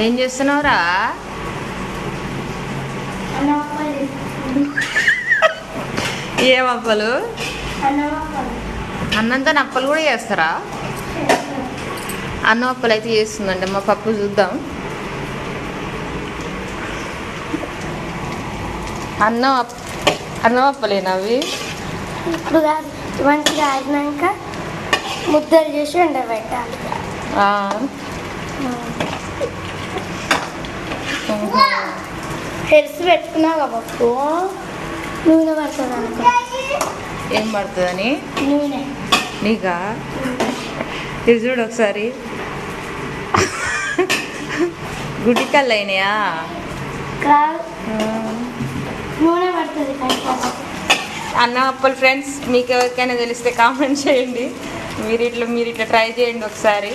ఏం చేస్తున్నావురా? ఏం అప్పలు? అన్నంతో అప్పలు కూడా చేస్తారా? అన్నం అప్పలు అయితే చేస్తుందండి మా పప్పు. చూద్దాం. అన్నం అప్పలేనా అవి? ఇప్పుడు కాదు, మంచిగా ఆడినాక ముద్దలు చేసి ఎండబెట్టాలి. హెల్స్ పెట్టుకున్నావు పప్పు. నూనె పడుతుంది అనుకో. ఏం పడుతుందని? నూనె. నీకా? ఇది చూడు ఒకసారి. గుడికల్లు అయినాయా? నూనె పడుతుంది. అన్నం అప్పలు ఫ్రెండ్స్, మీకు ఎవరికైనా తెలిస్తే కామెంట్ చేయండి. మీరు ఇట్లా ట్రై చేయండి ఒకసారి.